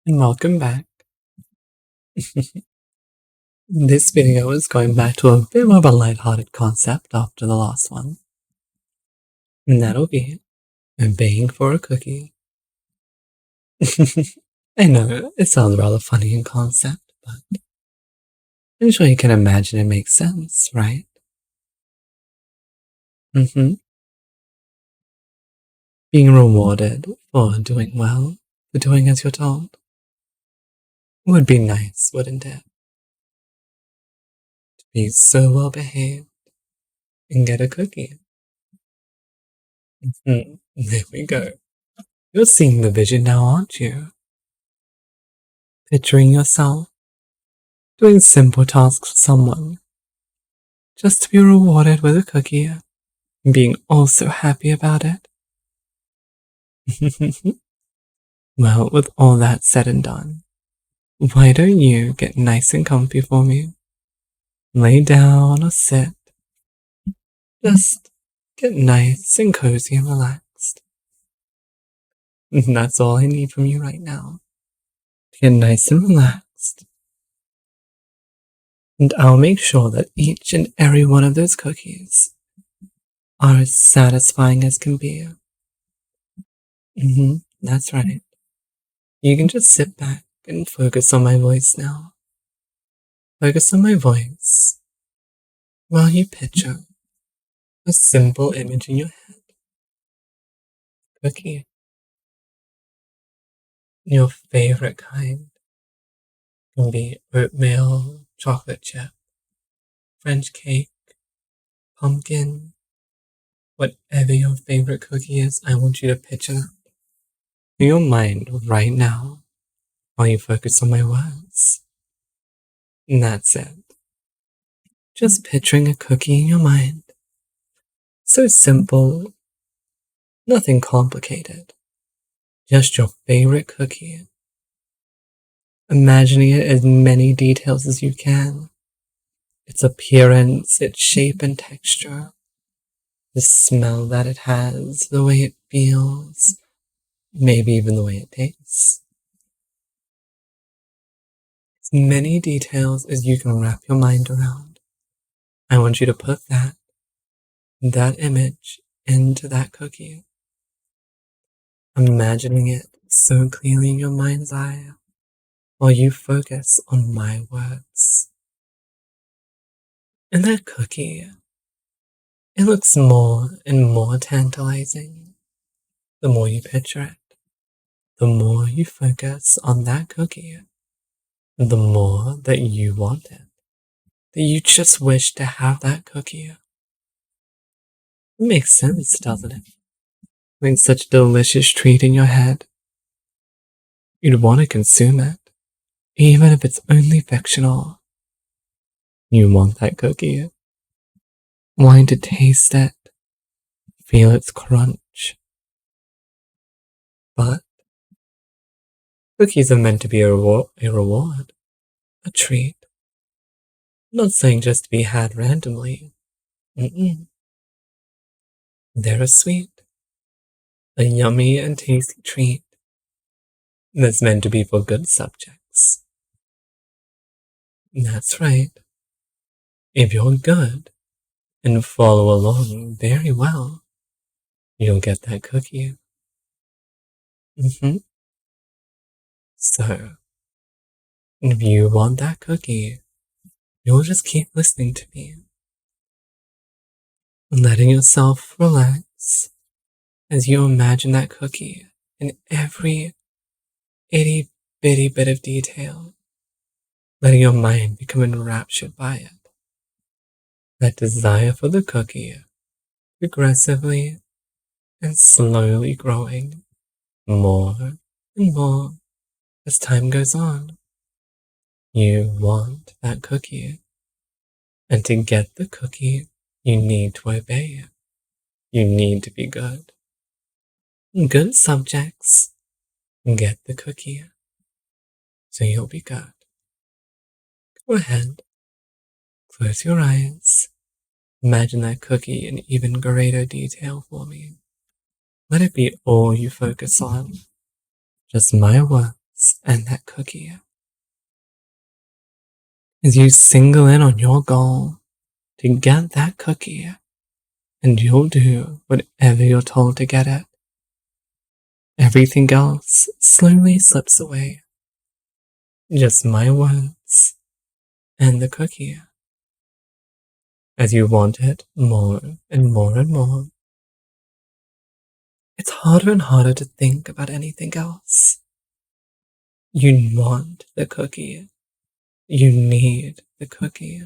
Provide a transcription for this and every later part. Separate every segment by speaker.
Speaker 1: And welcome back. This video is going back to a bit more of a lighthearted concept after the last one. And that'll be baying for a cookie. I know, it sounds rather funny in concept, but I'm sure you can imagine it makes sense, right? Being rewarded for doing well, for doing as you're told, would be nice, wouldn't it? To be so well behaved and get a cookie. There we go. You're seeing the vision now, aren't you? Picturing yourself doing simple tasks for someone, just to be rewarded with a cookie and being all so happy about it. Well, with all that said and done, why don't you get nice and comfy for me? Lay down or sit. Just get nice and cozy and relaxed. That's all I need from you right now. To get nice and relaxed. And I'll make sure that each and every one of those cookies are as satisfying as can be. That's right. You can just sit back and focus on my voice now. Focus on my voice while you picture a simple image in your head. Cookie. Your favorite kind. Can be oatmeal, chocolate chip, French cake, pumpkin. Whatever your favorite cookie is, I want you to picture that in your mind right now while you focus on my words. And that's it. Just picturing a cookie in your mind. So simple, nothing complicated. Just your favorite cookie. Imagining it as many details as you can. Its appearance, its shape and texture. The smell that it has, the way it feels. Maybe even the way it tastes. As many details as you can wrap your mind around. I want you to put that image into that cookie. Imagining it so clearly in your mind's eye while you focus on my words. And that cookie, it looks more and more tantalizing the more you picture it. The more you focus on that cookie, the more that you want it. That you just wish to have that cookie. It makes sense, doesn't it? Having such a delicious treat in your head, you'd want to consume it, even if it's only fictional. You want that cookie, wanting to taste it, feel its crunch. But cookies are meant to be a reward, a treat. Not saying just to be had randomly. They're a sweet, a yummy and tasty treat that's meant to be for good subjects. That's right. If you're good and follow along very well, you'll get that cookie. So, if you want that cookie, you'll just keep listening to me, letting yourself relax as you imagine that cookie in every itty bitty bit of detail, letting your mind become enraptured by it. That desire for the cookie progressively and slowly growing more and more as time goes on. You want that cookie, and to get the cookie, you need to obey. You need to be good. Good subjects get the cookie, so you'll be good. Go ahead, close your eyes. Imagine that cookie in even greater detail for me. Let it be all you focus on. Just my words focus and that cookie. As you single in on your goal to get that cookie, and you'll do whatever you're told to get it. Everything else slowly slips away. Just my words and the cookie. As you want it more and more and more, it's harder and harder to think about anything else. You want the cookie. You need the cookie.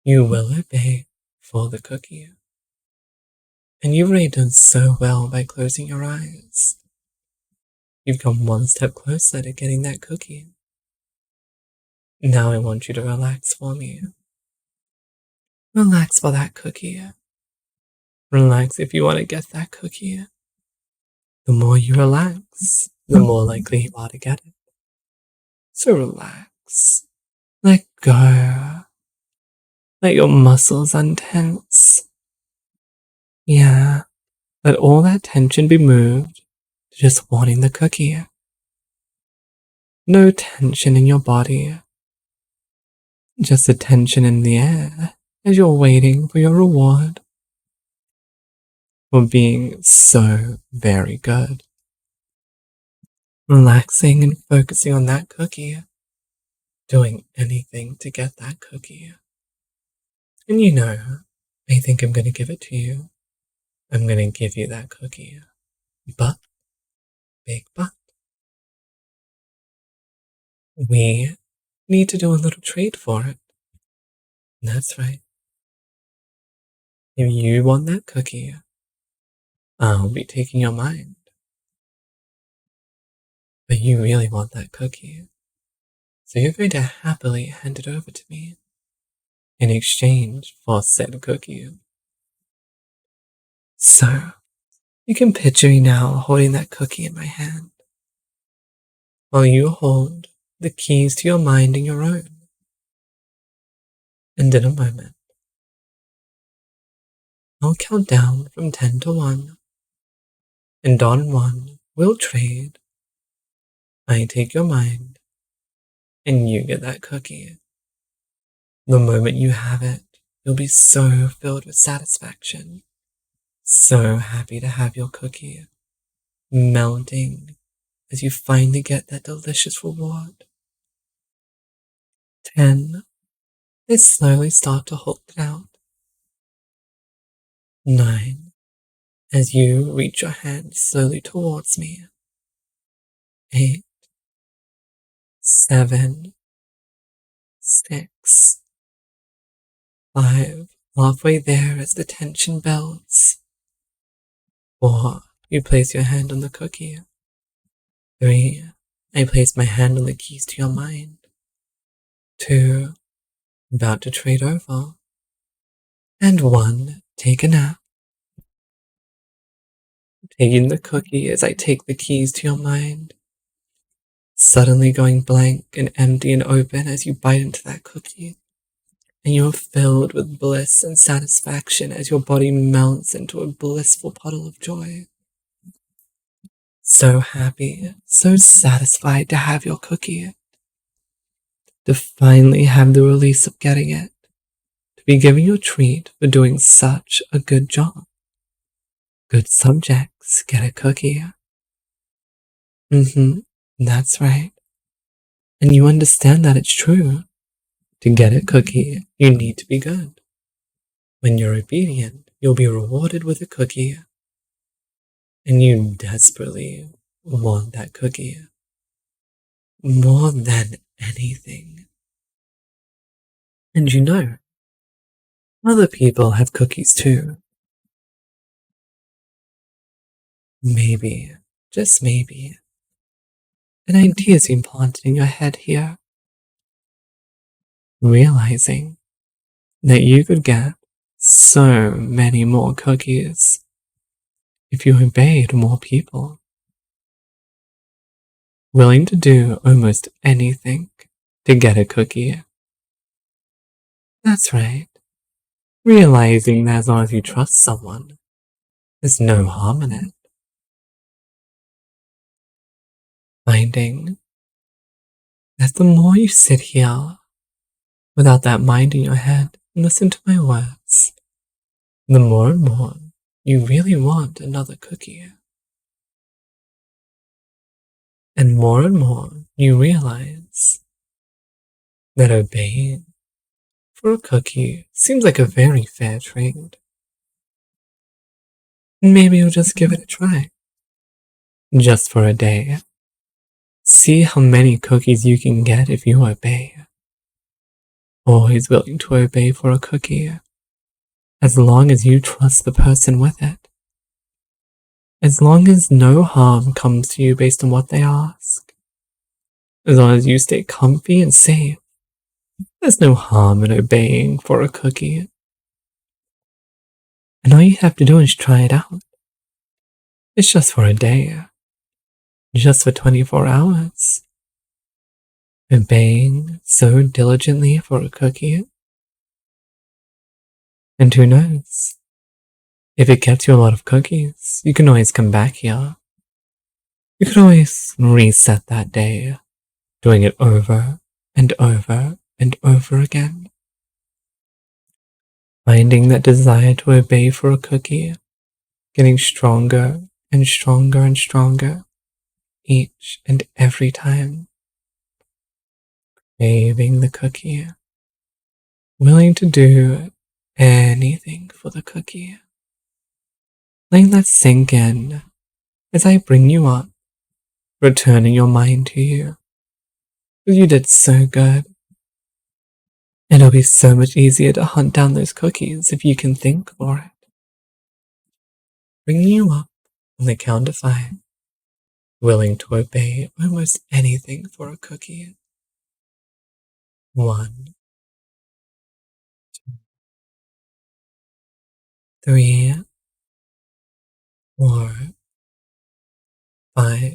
Speaker 1: You will obey for the cookie. And you've already done so well by closing your eyes. You've come one step closer to getting that cookie. Now I want you to relax for me. Relax for that cookie. Relax if you want to get that cookie. The more you relax, the more likely you are to get it. So relax. Let go. Let your muscles untense. Yeah, let all that tension be moved to just wanting the cookie. No tension in your body. Just a tension in the air as you're waiting for your reward. For being so very good. Relaxing and focusing on that cookie. Doing anything to get that cookie. And you know, I think I'm going to give it to you. I'm going to give you that cookie. But, big but, we need to do a little trade for it. That's right. If you want that cookie, I'll be taking your mind. But you really want that cookie. So you're going to happily hand it over to me in exchange for said cookie. So, you can picture me now holding that cookie in my hand, while you hold the keys to your mind in your own. And in a moment, I'll count down from 10 to 1, and on 1, we'll trade. I take your mind, and you get that cookie. The moment you have it, you'll be so filled with satisfaction, so happy to have your cookie, melting as you finally get that delicious reward. 10, they slowly start to hold it out. 9, as you reach your hand slowly towards me. 8, 7, 6, 5, halfway there as the tension builds. 4, you place your hand on the cookie. 3, I place my hand on the keys to your mind. 2, about to trade over. And 1, take a nap. Taking the cookie as I take the keys to your mind. Suddenly going blank and empty and open as you bite into that cookie. And you're filled with bliss and satisfaction as your body melts into a blissful puddle of joy. So happy, so satisfied to have your cookie. To finally have the release of getting it. To be given your treat for doing such a good job. Good subjects get a cookie. That's right. And you understand that it's true. To get a cookie, you need to be good. When you're obedient, you'll be rewarded with a cookie. And you desperately want that cookie. More than anything. And you know, other people have cookies too. Maybe, just maybe, an idea's been planted in your head here. Realizing that you could get so many more cookies if you obeyed more people. Willing to do almost anything to get a cookie. That's right. Realizing that as long as you trust someone, there's no harm in it. Finding that the more you sit here without that mind in your head and listen to my words, the more and more you really want another cookie. And more you realize that obeying for a cookie seems like a very fair trade. Maybe you'll just give it a try. Just for a day. See how many cookies you can get if you obey. Always willing to obey for a cookie, as long as you trust the person with it. As long as no harm comes to you based on what they ask. As long as you stay comfy and safe. There's no harm in obeying for a cookie. And all you have to do is try it out. It's just for a day. Just for 24 hours. Obeying so diligently for a cookie. And who knows? If it gets you a lot of cookies, you can always come back here. You can always reset that day, doing it over and over and over again. Finding that desire to obey for a cookie, getting stronger and stronger and stronger each and every time. Craving the cookie, willing to do anything for the cookie. Letting that sink in as I bring you up, returning your mind to you. Because you did so good. It'll be so much easier to hunt down those cookies if you can think for it. Bringing you up on the count of 5, willing to obey almost anything for a cookie. 1, 2, 3, 4, 5.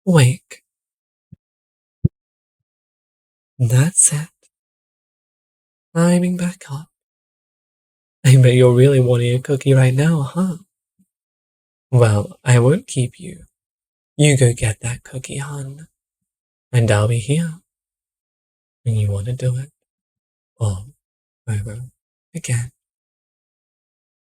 Speaker 1: Wake. That's it. Climbing back up. I bet you're really wanting a cookie right now, huh? Well, I won't keep you. You go get that cookie, hon. And I'll be here when you want to do it all over again.